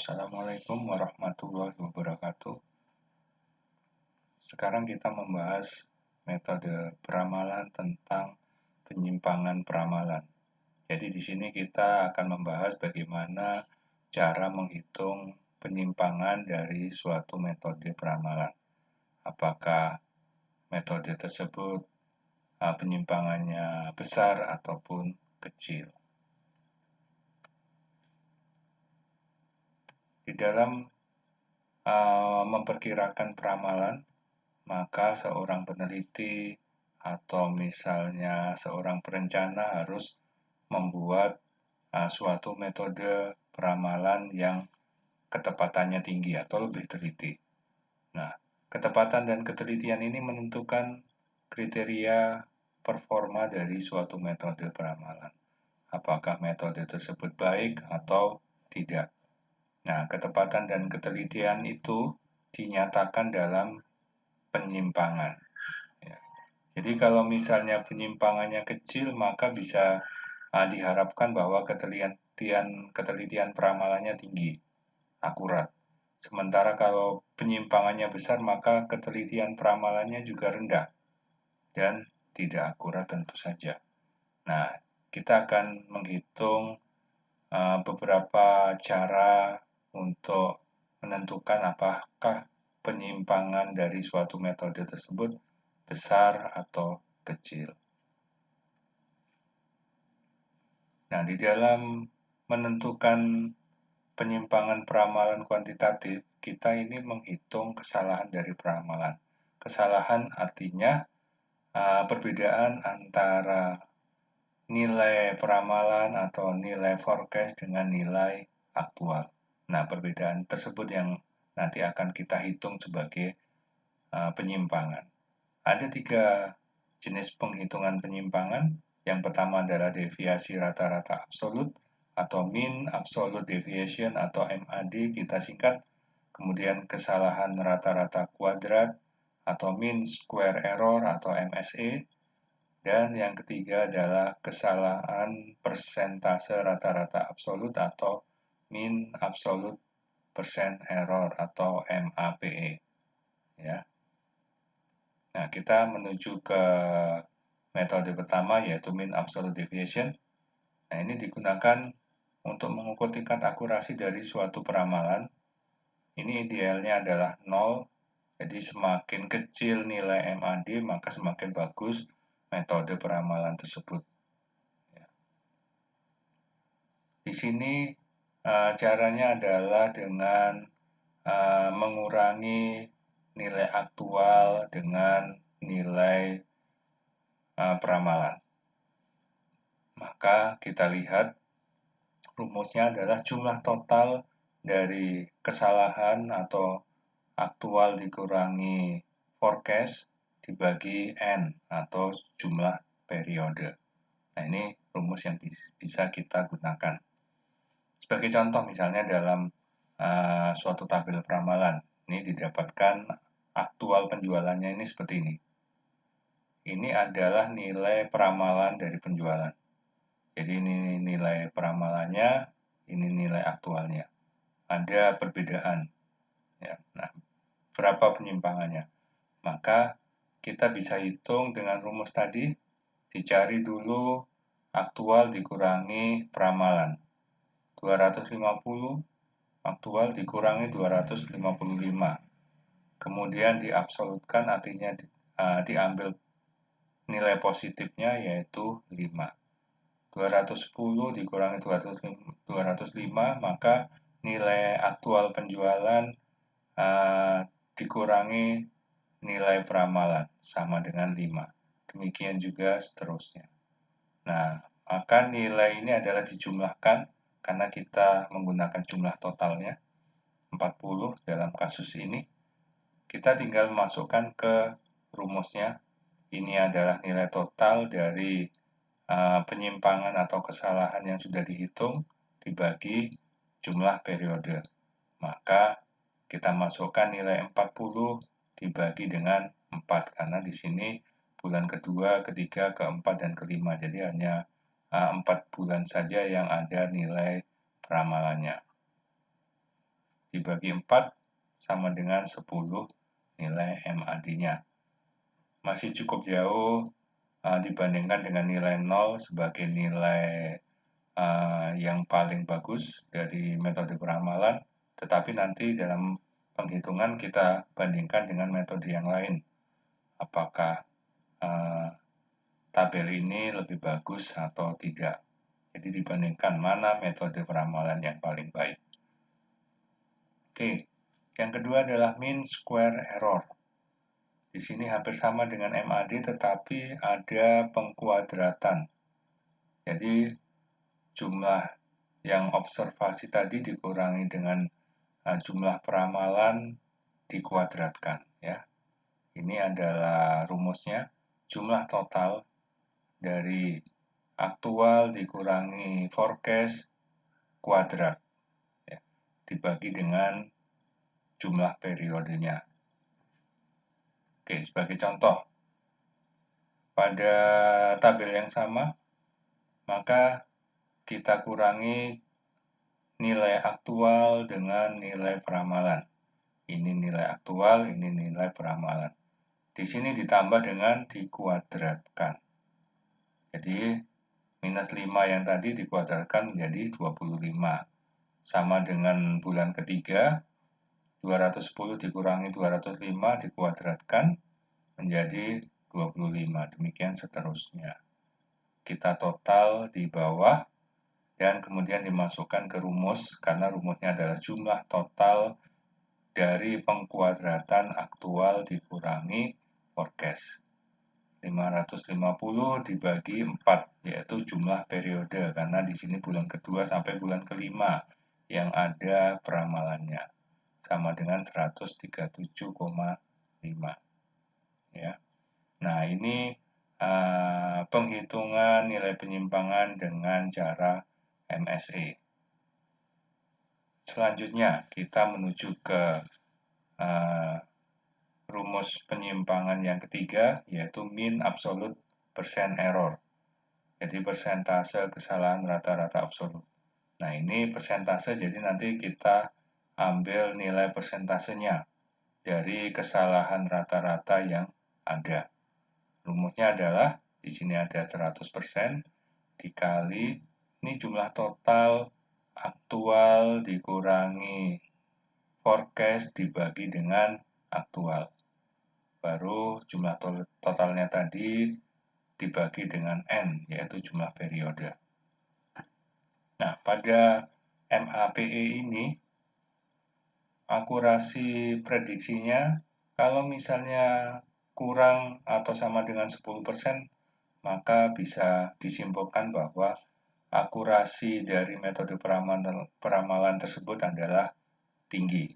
Assalamualaikum warahmatullahi wabarakatuh. Sekarang kita membahas metode peramalan tentang penyimpangan peramalan. Jadi di sini kita akan membahas bagaimana cara menghitung penyimpangan dari suatu metode peramalan. Apakah metode tersebut penyimpangannya besar ataupun kecil. Di dalam memperkirakan peramalan, maka seorang peneliti atau misalnya seorang perencana harus membuat suatu metode peramalan yang ketepatannya tinggi atau lebih teliti. Nah, ketepatan dan ketelitian ini menentukan kriteria performa dari suatu metode peramalan. Apakah metode tersebut baik atau tidak. Nah, ketepatan dan ketelitian itu dinyatakan dalam penyimpangan. Ya. Jadi kalau misalnya penyimpangannya kecil, maka bisa diharapkan bahwa ketelitian peramalannya tinggi, akurat. Sementara kalau penyimpangannya besar, maka ketelitian peramalannya juga rendah dan tidak akurat tentu saja. Nah, kita akan menghitung beberapa cara untuk menentukan apakah penyimpangan dari suatu metode tersebut besar atau kecil. Nah, di dalam menentukan penyimpangan peramalan kuantitatif, kita ini menghitung kesalahan dari peramalan. Kesalahan artinya perbedaan antara nilai peramalan atau nilai forecast dengan nilai aktual. Nah, perbedaan tersebut yang nanti akan kita hitung sebagai penyimpangan. Ada 3 jenis penghitungan penyimpangan. Yang pertama adalah deviasi rata-rata absolut atau mean absolute deviation atau MAD kita singkat. Kemudian kesalahan rata-rata kuadrat atau mean square error atau MSE. Dan yang ketiga adalah kesalahan persentase rata-rata absolut atau mean absolute percent error atau MAPE. Ya. Nah, kita menuju ke metode pertama yaitu mean absolute deviation. Nah, ini digunakan untuk mengukur tingkat akurasi dari suatu peramalan. Ini idealnya adalah 0. Jadi semakin kecil nilai MAD, maka semakin bagus metode peramalan tersebut. Di sini caranya adalah dengan mengurangi nilai aktual dengan nilai peramalan. Maka kita lihat rumusnya adalah jumlah total dari kesalahan atau aktual dikurangi forecast dibagi N atau jumlah periode. Nah, ini rumus yang bisa kita gunakan. Sebagai contoh misalnya dalam suatu tabel peramalan, ini didapatkan aktual penjualannya ini seperti ini. Ini adalah nilai peramalan dari penjualan. Jadi ini nilai peramalannya, ini nilai aktualnya. Ada perbedaan. Ya. Nah, berapa penyimpangannya? Maka kita bisa hitung dengan rumus tadi, dicari dulu aktual dikurangi peramalan. 250 aktual dikurangi 255. Kemudian diabsolutkan artinya diambil nilai positifnya yaitu 5. 210 dikurangi 205, maka nilai aktual penjualan dikurangi nilai peramalan sama dengan 5. Demikian juga seterusnya. Nah, maka nilai ini adalah dijumlahkan karena kita menggunakan jumlah totalnya 40 dalam kasus ini. Kita tinggal masukkan ke rumusnya. Ini adalah nilai total dari penyimpangan atau kesalahan yang sudah dihitung dibagi jumlah periode. Maka kita masukkan nilai 40 dibagi dengan 4 karena di sini bulan kedua, ketiga, keempat, dan kelima. Jadi hanya 4 bulan saja yang ada nilai peramalannya. dibagi 4 sama dengan 10 nilai MAD-nya. Masih cukup jauh dibandingkan dengan nilai 0 sebagai nilai yang paling bagus dari metode peramalan, tetapi nanti dalam penghitungan kita bandingkan dengan metode yang lain. Apakah tabel ini lebih bagus atau tidak. Jadi dibandingkan mana metode peramalan yang paling baik. Oke, yang kedua adalah mean square error. Di sini hampir sama dengan MAD tetapi ada pengkuadratan. Jadi jumlah yang observasi tadi dikurangi dengan jumlah peramalan dikuadratkan ya. Ini adalah rumusnya, jumlah total dari aktual dikurangi forecast kuadrat ya, dibagi dengan jumlah periodenya. Oke, sebagai contoh, pada tabel yang sama, maka kita kurangi nilai aktual dengan nilai peramalan. Ini nilai aktual, ini nilai peramalan. Di sini ditambah dengan dikuadratkan. Jadi, minus 5 yang tadi dikuadratkan menjadi 25. Sama dengan bulan ketiga, 210 dikurangi 205 dikuadratkan menjadi 25. Demikian seterusnya. Kita total di bawah dan kemudian dimasukkan ke rumus karena rumusnya adalah jumlah total dari pengkuadratan aktual dikurangi forecast. 550 dibagi 4 yaitu jumlah periode karena di sini bulan kedua sampai bulan kelima yang ada peramalannya sama dengan 137,5 ya. Nah, ini penghitungan nilai penyimpangan dengan cara MSE. Selanjutnya, kita menuju ke rumus penyimpangan yang ketiga, yaitu mean absolute percent error. Jadi persentase kesalahan rata-rata absolut. Nah, ini persentase, jadi nanti kita ambil nilai persentasenya dari kesalahan rata-rata yang ada. Rumusnya adalah, di sini ada 100% dikali, ini jumlah total aktual dikurangi forecast dibagi dengan aktual. Baru jumlah totalnya tadi dibagi dengan N, yaitu jumlah periode. Nah, pada MAPE ini, akurasi prediksinya, kalau misalnya kurang atau sama dengan 10%, maka bisa disimpulkan bahwa akurasi dari metode peramalan tersebut adalah tinggi.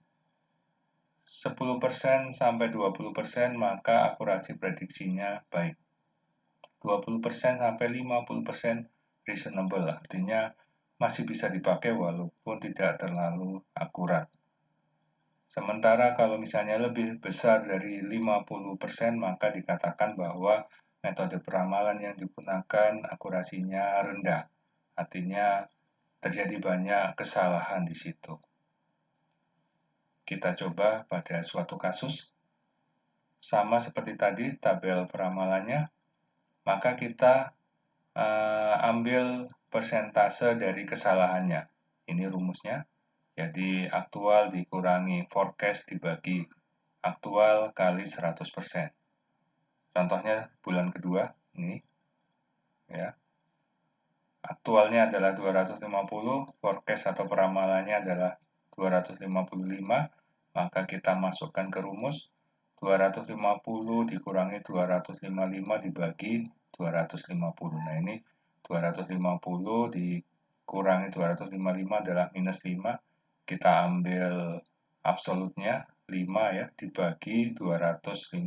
10% sampai 20% maka akurasi prediksinya baik. 20% sampai 50% reasonable, artinya masih bisa dipakai walaupun tidak terlalu akurat. Sementara kalau misalnya lebih besar dari 50% maka dikatakan bahwa metode peramalan yang digunakan akurasinya rendah. Artinya terjadi banyak kesalahan di situ. Kita coba pada suatu kasus. Sama seperti tadi tabel peramalannya, maka kita ambil persentase dari kesalahannya. Ini rumusnya. Jadi aktual dikurangi forecast dibagi aktual kali 100%. Contohnya bulan kedua ini ya. Aktualnya adalah 250, forecast atau peramalannya adalah 255, maka kita masukkan ke rumus 250 dikurangi 255 dibagi 250. Nah, ini 250 dikurangi 255 adalah minus 5. Kita ambil absolutnya 5 ya, dibagi 250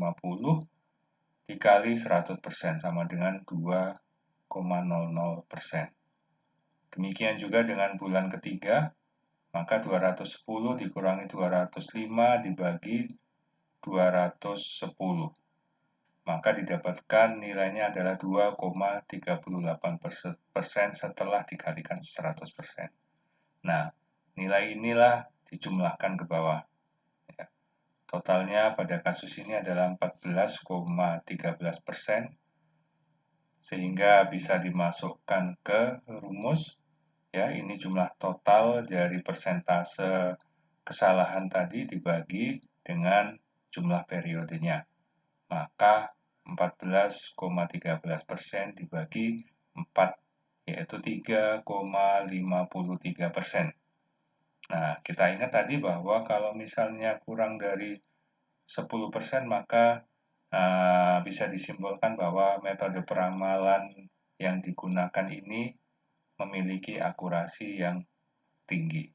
dikali 100% sama dengan 2,00%. Demikian juga dengan bulan ketiga, maka 210 dikurangi 205 dibagi 210. Maka didapatkan nilainya adalah 2,38% setelah dikalikan 100%. Nah, nilai inilah dijumlahkan ke bawah. Ya. Totalnya pada kasus ini adalah 14,13%, sehingga bisa dimasukkan ke rumus. Ya, ini jumlah total dari persentase kesalahan tadi dibagi dengan jumlah periodenya. Maka 14,13% dibagi 4, yaitu 3,53%. Nah, kita ingat tadi bahwa kalau misalnya kurang dari 10%, maka bisa disimpulkan bahwa metode peramalan yang digunakan ini memiliki akurasi yang tinggi.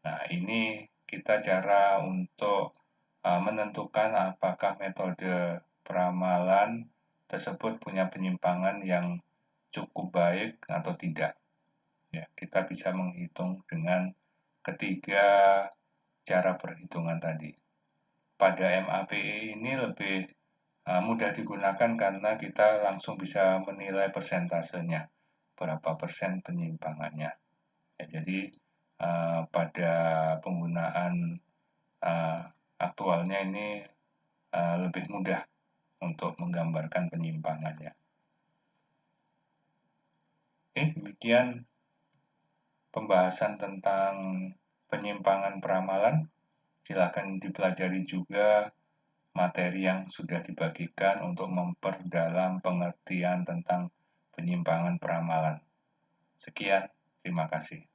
Nah, ini kita cara untuk menentukan apakah metode peramalan tersebut punya penyimpangan yang cukup baik atau tidak. Ya, kita bisa menghitung dengan ketiga cara perhitungan tadi. Pada MAPE ini lebih mudah digunakan karena kita langsung bisa menilai persentasenya, berapa persen penyimpangannya. Ya, jadi pada penggunaan aktualnya ini lebih mudah untuk menggambarkan penyimpangannya. Oke, demikian pembahasan tentang penyimpangan peramalan. Silakan dipelajari juga materi yang sudah dibagikan untuk memperdalam pengertian tentang penyimpangan peramalan. Sekian, terima kasih.